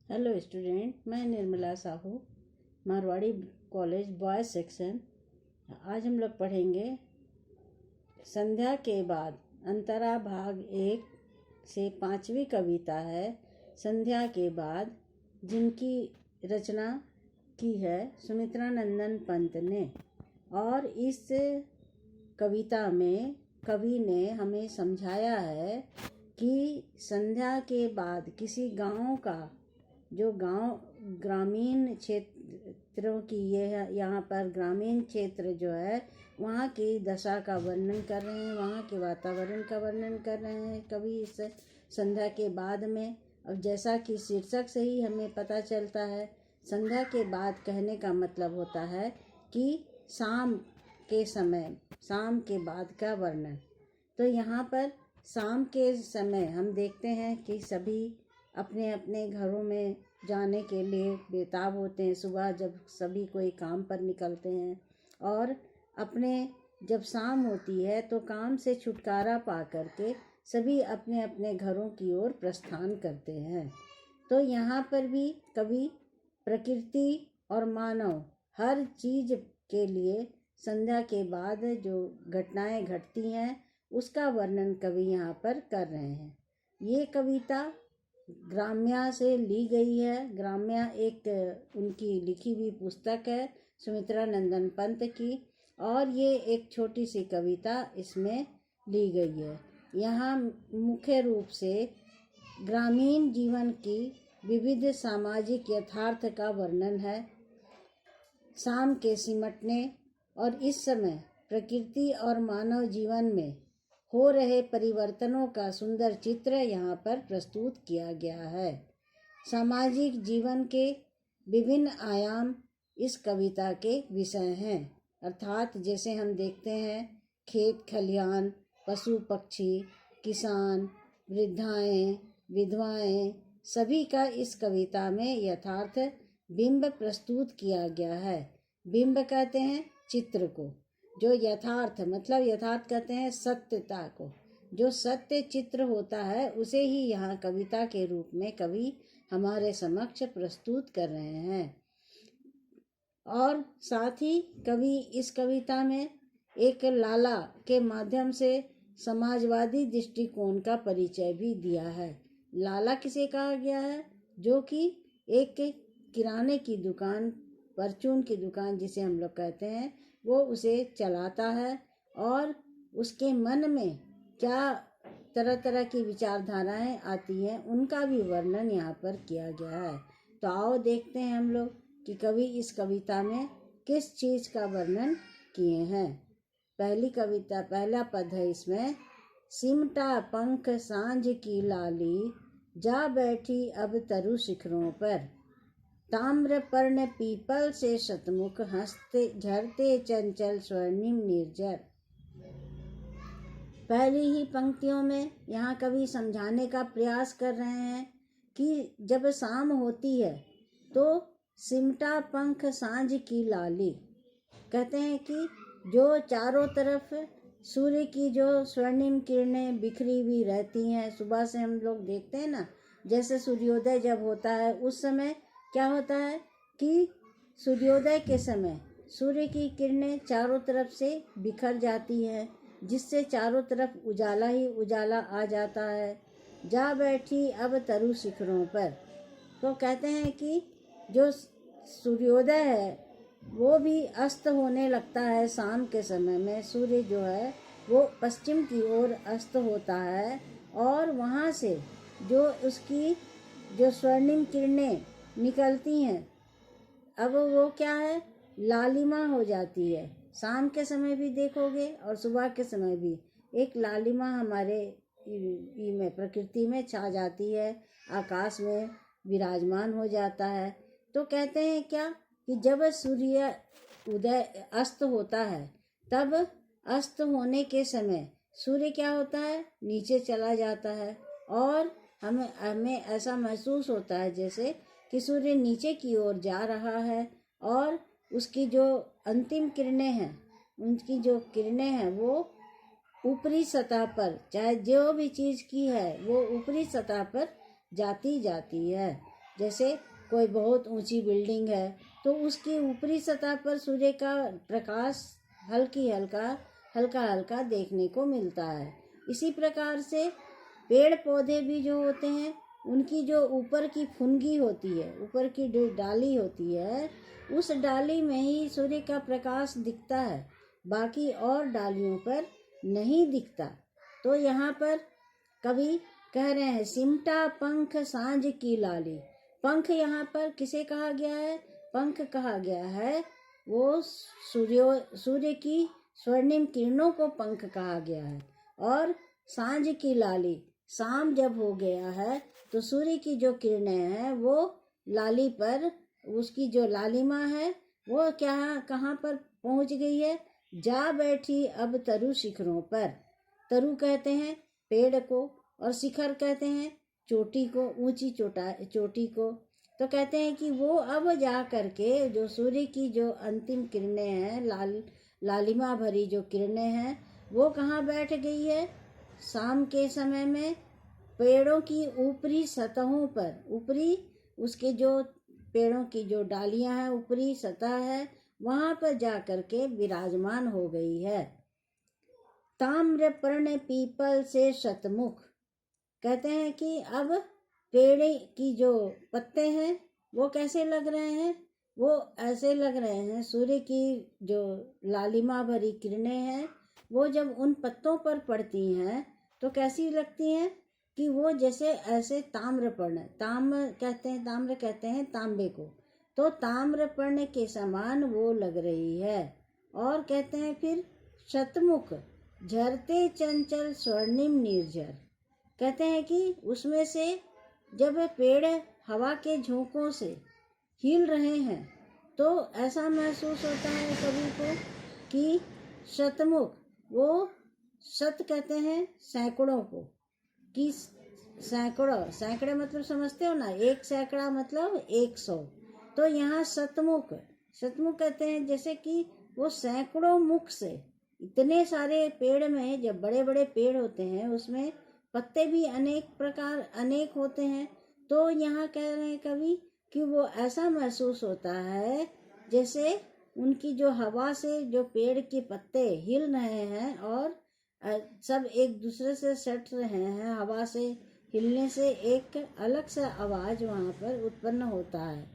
Hello student, मैं Nirmala Sahu, Marwari college boys section. आज हम लोग पढ़ेंगे संध्या के बाद। अंतरा भाग 1 से 5वीं कविता है संध्या के बाद, जिनकी रचना की है सुमित्रा नंदन पंत ने। और इस कविता में कवि ने हमें समझाया है कि संध्या के बाद किसी गांव का, जो गांव ग्रामीण क्षेत्रों की ये है, यहाँ पर ग्रामीण क्षेत्र जो है वहाँ की दशा का वर्णन कर रहे हैं, वहाँ के वातावरण का वर्णन कर रहे हैं कवि इस संध्या के बाद में। और जैसा कि शीर्षक से ही हमें पता चलता है, संध्या के बाद कहने का मतलब होता है कि शाम के समय, शाम के बाद का वर्णन। तो यहाँ पर शाम के समय हम देखते हैं कि सभी अपने अपने घरों में जाने के लिए बेताब होते हैं। सुबह जब सभी कोई काम पर निकलते हैं और अपने जब शाम होती है तो काम से छुटकारा पा करके सभी अपने अपने घरों की ओर प्रस्थान करते हैं। तो यहाँ पर भी कवि प्रकृति और मानव हर चीज़ के लिए संध्या के बाद जो घटनाएं घटती हैं उसका वर्णन कवि यहाँ पर कर रहे हैं। ये कविता ग्राम्या से ली गई है। ग्राम्या एक उनकी लिखी हुई पुस्तक है सुमित्रा नंदन पंत की, और ये एक छोटी सी कविता इसमें ली गई है। यहाँ मुख्य रूप से ग्रामीण जीवन की विविध सामाजिक यथार्थ का वर्णन है। शाम के सिमटने और इस समय प्रकृति और मानव जीवन में हो रहे परिवर्तनों का सुंदर चित्र यहाँ पर प्रस्तुत किया गया है। सामाजिक जीवन के विभिन्न आयाम इस कविता के विषय हैं, अर्थात जैसे हम देखते हैं खेत खलिहान, पशु पक्षी, किसान, वृद्धाएं, विधवाएं, सभी का इस कविता में यथार्थ बिंब प्रस्तुत किया गया है। बिंब कहते हैं चित्र को, जो यथार्थ मतलब यथार्थ कहते हैं सत्यता को। जो सत्य चित्र होता है उसे ही यहाँ कविता के रूप में कवि हमारे समक्ष प्रस्तुत कर रहे हैं। और साथ ही कवि इस कविता में एक लाला के माध्यम से समाजवादी दृष्टिकोण का परिचय भी दिया है। लाला किसे कहा गया है? जो कि एक किराने की दुकान, परचून की दुकान जिसे हम लोग कहते हैं, वो उसे चलाता है और उसके मन में क्या तरह तरह की विचारधाराएं आती हैं उनका भी वर्णन यहाँ पर किया गया है। तो आओ देखते हैं हम लोग कि कवि इस कविता में किस चीज़ का वर्णन किए हैं। पहली कविता, पहला पद है इसमें, सिमटा पंख सांझ की लाली, जा बैठी अब तरु शिखरों पर, ताम्र पर्ण पीपल से शतमुख, हंसते झरते चंचल स्वर्णिम निर्जर। पहली ही पंक्तियों में यहाँ कवि समझाने का प्रयास कर रहे हैं कि जब शाम होती है तो सिमटा पंख सांझ की लाली, कहते हैं कि जो चारों तरफ सूर्य की जो स्वर्णिम किरणें बिखरी हुई रहती हैं। सुबह से हम लोग देखते हैं ना, जैसे सूर्योदय जब होता है उस समय क्या होता है कि सूर्योदय के समय सूर्य की किरणें चारों तरफ से बिखर जाती है, जिससे चारों तरफ उजाला ही उजाला आ जाता है। जा बैठी अब तरु शिखरों पर, तो कहते हैं कि जो सूर्योदय है वो भी अस्त होने लगता है। शाम के समय में सूर्य जो है वो पश्चिम की ओर अस्त होता है और वहाँ से जो उसकी जो स्वर्णिम किरणें निकलती हैं, अब वो क्या है, लालिमा हो जाती है। शाम के समय भी देखोगे और सुबह के समय भी एक लालिमा हमारे में प्रकृति में छा जाती है, आकाश में विराजमान हो जाता है। तो कहते हैं क्या कि जब सूर्य उदय अस्त होता है तब अस्त होने के समय सूर्य क्या होता है, नीचे चला जाता है और हमें ऐसा महसूस होता है जैसे कि सूर्य नीचे की ओर जा रहा है और उसकी जो अंतिम किरणें हैं, उनकी जो किरणें हैं वो ऊपरी सतह पर, चाहे जो भी चीज़ की है वो ऊपरी सतह पर जाती है। जैसे कोई बहुत ऊंची बिल्डिंग है तो उसकी ऊपरी सतह पर सूर्य का प्रकाश हल्का हल्का देखने को मिलता है। इसी प्रकार से पेड़ पौधे भी जो होते हैं उनकी जो ऊपर की फुनगी होती है, ऊपर की जो डाली होती है, उस डाली में ही सूर्य का प्रकाश दिखता है, बाकी और डालियों पर नहीं दिखता। तो यहाँ पर कवि कह रहे हैं सिमटा पंख सांझ की लाली। पंख यहाँ पर किसे कहा गया है? पंख कहा गया है वो सूर्य की स्वर्णिम किरणों को पंख कहा गया है। और सांझ की लाली, शाम जब हो गया है तो सूर्य की जो किरणें हैं वो लाली पर, उसकी जो लालिमा है वो कहाँ पर पहुंच गई है? जा बैठी अब तरु शिखरों पर। तरु कहते हैं पेड़ को और शिखर कहते हैं चोटी को, ऊंची चोटी को। तो कहते हैं कि वो अब जा करके जो सूर्य की जो अंतिम किरणें हैं, लालिमा भरी जो किरणें हैं, वो कहाँ बैठ गई है? शाम के समय में पेड़ों की ऊपरी सतहों पर, ऊपरी उसके जो पेड़ों की जो डालियां हैं, ऊपरी सतह है, वहां पर जा करके विराजमान हो गई है। ताम्रपर्ण पीपल से शतमुख। कहते हैं कि अब पेड़ की जो पत्ते हैं वो कैसे लग रहे हैं? वो ऐसे लग रहे हैं, सूर्य की जो लालिमा भरी किरणें हैं वो जब उन पत्तों पर पड़ती हैं तो कैसी लगती हैं कि वो जैसे ऐसे ताम्रपर्ण, ताम्र कहते हैं तांबे को, तो ताम्रपर्ण के समान वो लग रही है। और कहते हैं फिर शतमुख झरते चंचल स्वर्णिम निर्झर। कहते हैं कि उसमें से जब पेड़ हवा के झोंकों से हिल रहे हैं तो ऐसा महसूस होता है कवि को कि शतमुख, वो शत कहते हैं सैकड़ों को, कि सैकड़े मतलब समझते हो ना, एक सैकड़ा मतलब 100। तो यहाँ शतमुख कहते हैं जैसे कि वो सैकड़ों मुख से, इतने सारे पेड़ में जब बड़े बड़े पेड़ होते हैं उसमें पत्ते भी अनेक होते हैं। तो यहाँ कह रहे हैं कवि कि वो ऐसा महसूस होता है जैसे उनकी जो हवा से जो पेड़ के पत्ते हिल रहे हैं और सब एक दूसरे से सट रहे हैं, हवा से हिलने से एक अलग सा आवाज वहाँ पर उत्पन्न होता है।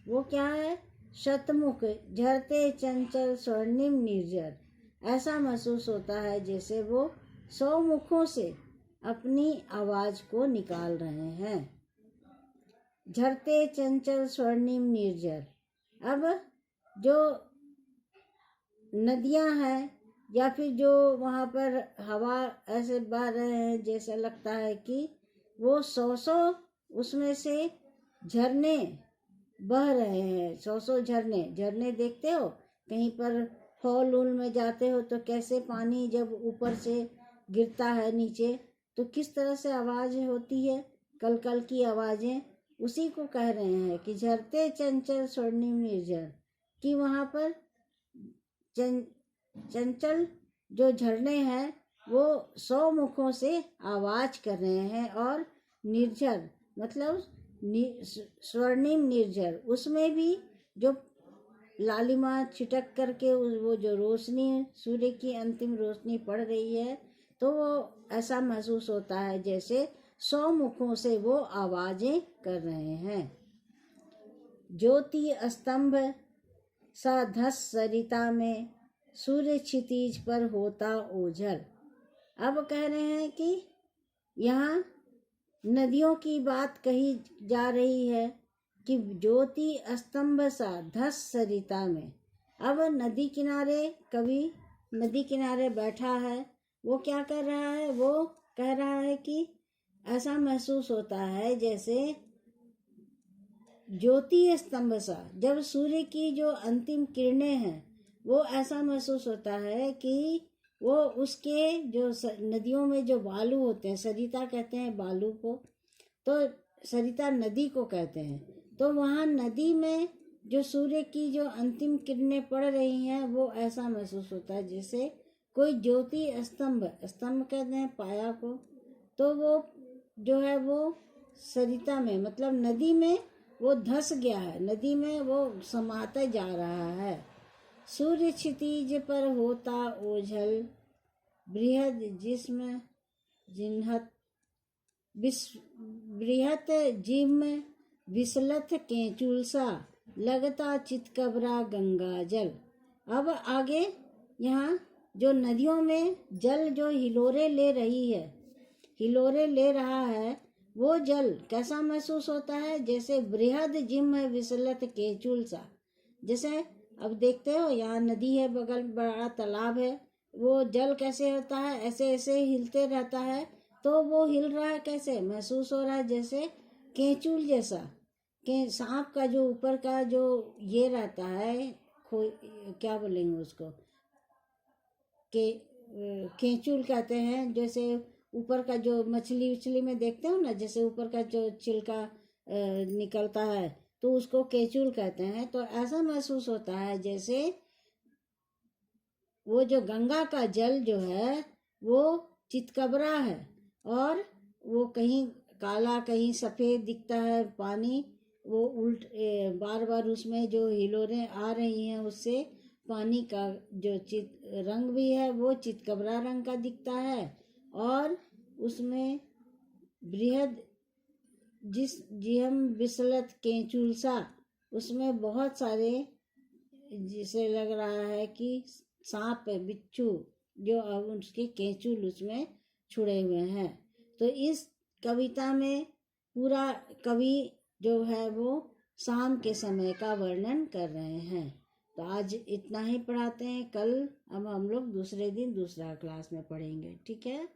वो क्या है? शतमुख झरते चंचल स्वर्णिम निर्झर। ऐसा महसूस होता है जैसे वो 100 मुखों से अपनी आवाज को निकाल रहे हैं। झरते चंचल स्वर्णिम निर्झर। अब जो नदियां हैं या फिर जो वहाँ पर हवा ऐसे बह रहे हैं, जैसा लगता है कि वो 100 उसमें से झरने बह रहे हैं। 100 झरने देखते हो कहीं पर फॉल उल में जाते हो तो कैसे पानी जब ऊपर से गिरता है नीचे तो किस तरह से आवाज होती है, कल कल की आवाजें। उसी को कह रहे हैं कि झरते चंचल स्वर्णिम निर्झर, कि वहाँ पर चंचल जो झरने हैं वो 100 मुखों से आवाज कर रहे हैं। और निर्झर मतलब स्वर्णिम निर्झर, उसमें भी जो लालिमा छिटक करके वो जो रोशनी, सूर्य की अंतिम रोशनी पड़ रही है, तो वो ऐसा महसूस होता है जैसे 100 मुखों से वो आवाजें कर रहे हैं। ज्योति स्तंभ सा धस सरिता में सूर्य क्षितिज पर होता ओझल। अब कह रहे हैं कि यहाँ नदियों की बात कही जा रही है कि ज्योति स्तंभ सा धस सरिता में। अब नदी किनारे, कवि नदी किनारे बैठा है, वो क्या कर रहा है? वो कह रहा है कि ऐसा महसूस होता है जैसे ज्योति स्तंभ सा, जब सूर्य की जो अंतिम किरणें हैं वो ऐसा महसूस होता है कि वो उसके जो नदियों में जो बालू होते हैं, सरिता कहते हैं बालू को, तो सरिता नदी को कहते हैं। तो वहाँ नदी में जो सूर्य की जो अंतिम किरणें पड़ रही हैं वो ऐसा महसूस होता है जैसे कोई ज्योति स्तंभ कहते हैं पाया को, तो वो जो है वो सरिता में मतलब नदी में वो धंस गया है, नदी में वो समाता जा रहा है। सूर्य क्षितिज पर होता ओझल, बृहद जिस्म जिन्हत बृहत जिम विसलत केंचुल सा, लगता चितकबरा गंगा जल। अब आगे यहाँ जो नदियों में जल जो हिलोरे ले रही है, हिलोरे ले रहा है, वो जल कैसा महसूस होता है? जैसे बृहद जिम विसलत केचुल सा। जैसे अब देखते हो यहाँ नदी है, बगल बड़ा तालाब है, वो जल कैसे होता है? ऐसे ऐसे हिलते रहता है। तो वो हिल रहा है, कैसे महसूस हो रहा है? जैसे केचुल जैसा, के सांप का जो ऊपर का जो ये रहता है, क्या बोलेंगे उसको, के केचुल कहते हैं। जैसे ऊपर का जो मछली उछली में देखते हो ना, जैसे ऊपर का जो छिलका निकलता है, तो उसको केचुल कहते हैं। तो ऐसा महसूस होता है जैसे वो जो गंगा का जल जो है वो चितकबरा है, और वो कहीं काला कहीं सफ़ेद दिखता है पानी। वो बार बार उसमें जो हिलोरें आ रही हैं, उससे पानी का जो रंग भी है वो चितकबरा रंग का दिखता है। और उसमें बृहद जिहम विसलत केंचुल सा, उसमें बहुत सारे, जिसे लग रहा है कि सांप है, बिच्छू, जो अब उसके केंचुल उसमें छुड़े हुए हैं। तो इस कविता में पूरा कवि जो है वो शाम के समय का वर्णन कर रहे हैं। तो आज इतना ही पढ़ाते हैं, कल अब हम लोग दूसरे दिन दूसरा क्लास में पढ़ेंगे, ठीक है।